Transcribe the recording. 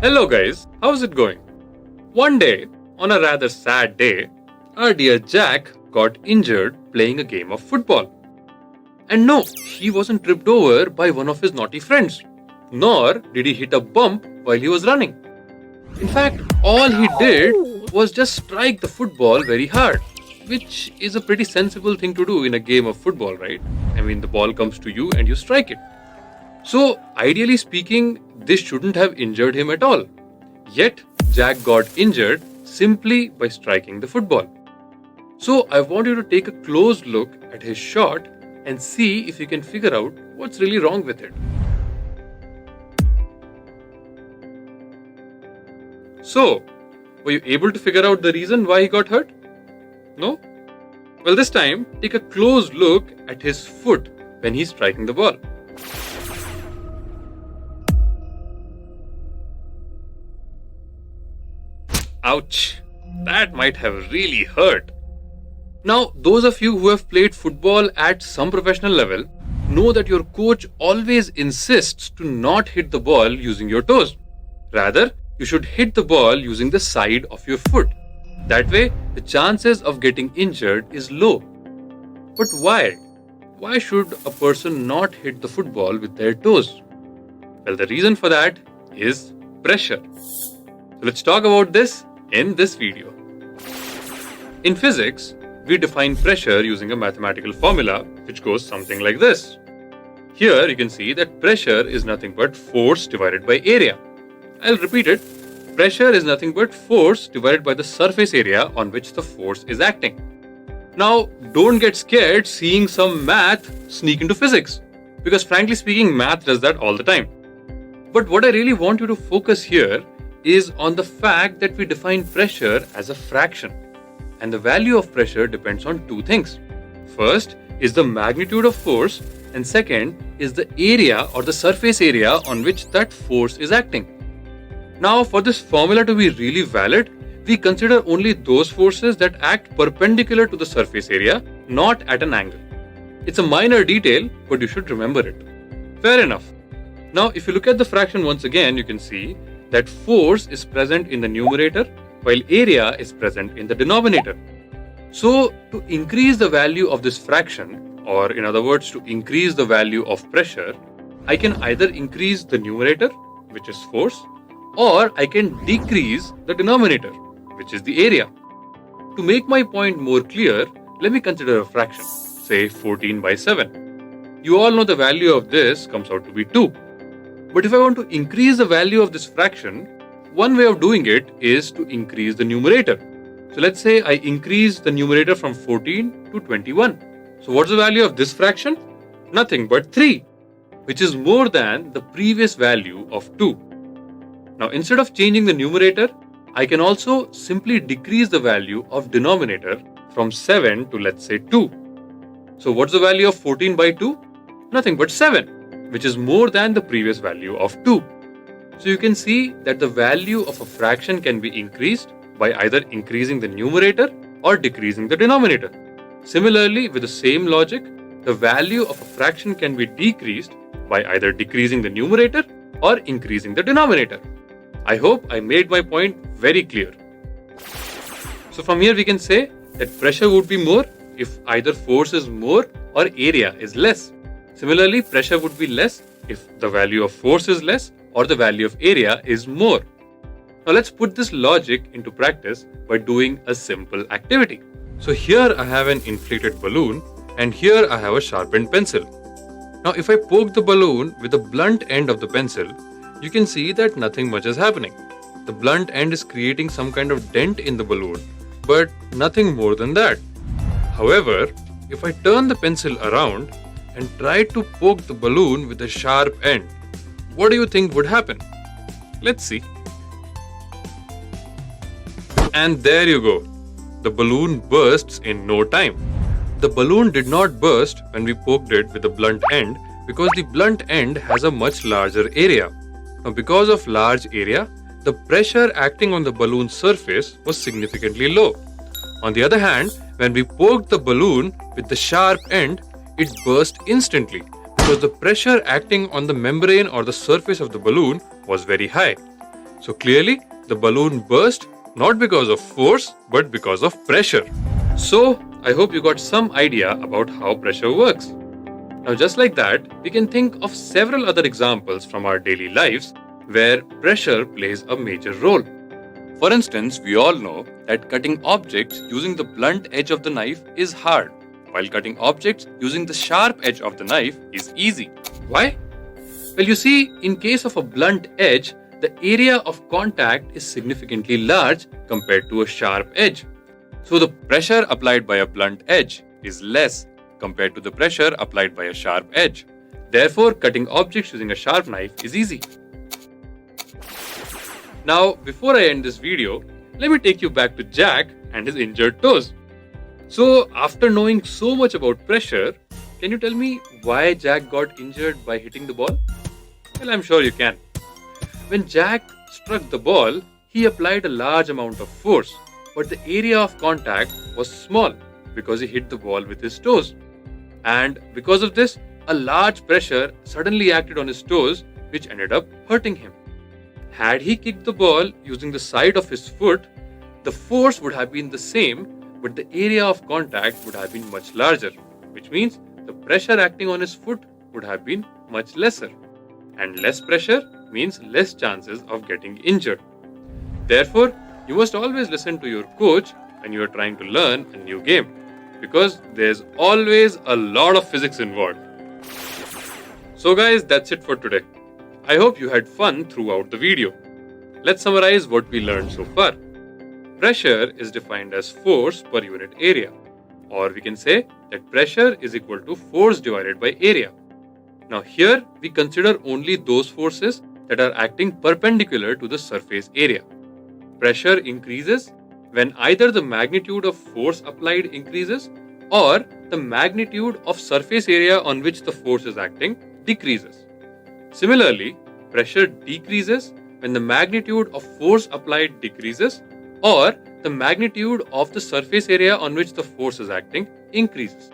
Hello guys, how's it going? One day, on a rather sad day, our dear Jack got injured playing a game of football. And no, he wasn't tripped over by one of his naughty friends, nor did he hit a bump while he was running. In fact, all he did was just strike the football very hard, which is a pretty sensible thing to do in a game of football, right? I mean, the ball comes to you and you strike it. So, ideally speaking, this shouldn't have injured him at all. Yet, Jack got injured simply by striking the football. So, I want you to take a close look at his shot and see if you can figure out what's really wrong with it. So, were you able to figure out the reason why he got hurt? No? Well, this time, take a close look at his foot when he's striking the ball. Ouch! That might have really hurt. Now, those of you who have played football at some professional level know that your coach always insists to not hit the ball using your toes. Rather, you should hit the ball using the side of your foot. That way, the chances of getting injured is low. But why? Why should a person not hit the football with their toes? Well, the reason for that is pressure. So let's talk about this in this video. In physics, we define pressure using a mathematical formula which goes something like this. Here you can see that pressure is nothing but force divided by area. I'll repeat it. Pressure is nothing but force divided by the surface area on which the force is acting. Now, don't get scared seeing some math sneak into physics, because frankly speaking, math does that all the time. But what I really want you to focus here is on the fact that we define pressure as a fraction. And the value of pressure depends on two things. First is the magnitude of force, and second is the area or the surface area on which that force is acting. Now, for this formula to be really valid, we consider only those forces that act perpendicular to the surface area, not at an angle. It's a minor detail, but you should remember it. Fair enough. Now, if you look at the fraction once again, you can see that force is present in the numerator while area is present in the denominator. So, to increase the value of this fraction, or in other words, to increase the value of pressure, I can either increase the numerator, which is force, or I can decrease the denominator, which is the area. To make my point more clear, let me consider a fraction, say 14 by 7. You all know the value of this comes out to be 2. But if I want to increase the value of this fraction, one way of doing it is to increase the numerator. So let's say I increase the numerator from 14 to 21. So what's the value of this fraction? Nothing but 3, which is more than the previous value of 2. Now, instead of changing the numerator, I can also simply decrease the value of denominator from 7 to, let's say, 2. So what's the value of 14 by 2? Nothing but 7, which is more than the previous value of 2. So you can see that the value of a fraction can be increased by either increasing the numerator or decreasing the denominator. Similarly, with the same logic, the value of a fraction can be decreased by either decreasing the numerator or increasing the denominator. I hope I made my point very clear. So from here we can say that pressure would be more if either force is more or area is less. Similarly, pressure would be less if the value of force is less or the value of area is more. Now let's put this logic into practice by doing a simple activity. So here I have an inflated balloon and here I have a sharpened pencil. Now if I poke the balloon with the blunt end of the pencil, you can see that nothing much is happening. The blunt end is creating some kind of dent in the balloon, but nothing more than that. However, if I turn the pencil around and try to poke the balloon with the sharp end, what do you think would happen? Let's see. And there you go. The balloon bursts in no time. The balloon did not burst when we poked it with the blunt end because the blunt end has a much larger area. Now, because of large area, the pressure acting on the balloon's surface was significantly low. On the other hand, when we poked the balloon with the sharp end, it burst instantly because the pressure acting on the membrane or the surface of the balloon was very high. So clearly, the balloon burst not because of force but because of pressure. So, I hope you got some idea about how pressure works. Now, just like that, we can think of several other examples from our daily lives where pressure plays a major role. For instance, we all know that cutting objects using the blunt edge of the knife is hard, while cutting objects using the sharp edge of the knife is easy. Why? Well, you see, in case of a blunt edge, the area of contact is significantly large compared to a sharp edge. So the pressure applied by a blunt edge is less compared to the pressure applied by a sharp edge. Therefore, cutting objects using a sharp knife is easy. Now, before I end this video, let me take you back to Jack and his injured toes. So, after knowing so much about pressure, can you tell me why Jack got injured by hitting the ball? Well, I'm sure you can. When Jack struck the ball, he applied a large amount of force, but the area of contact was small because he hit the ball with his toes. And because of this, a large pressure suddenly acted on his toes, which ended up hurting him. Had he kicked the ball using the side of his foot, the force would have been the same, but the area of contact would have been much larger, which means the pressure acting on his foot would have been much lesser. And less pressure means less chances of getting injured. Therefore, you must always listen to your coach when you are trying to learn a new game, because there's always a lot of physics involved. So guys, that's it for today. I hope you had fun throughout the video. Let's summarize what we learned so far. Pressure is defined as force per unit area, or we can say that pressure is equal to force divided by area. Now here we consider only those forces that are acting perpendicular to the surface area. Pressure increases when either the magnitude of force applied increases or the magnitude of surface area on which the force is acting decreases. Similarly, pressure decreases when the magnitude of force applied decreases or the magnitude of the surface area on which the force is acting increases.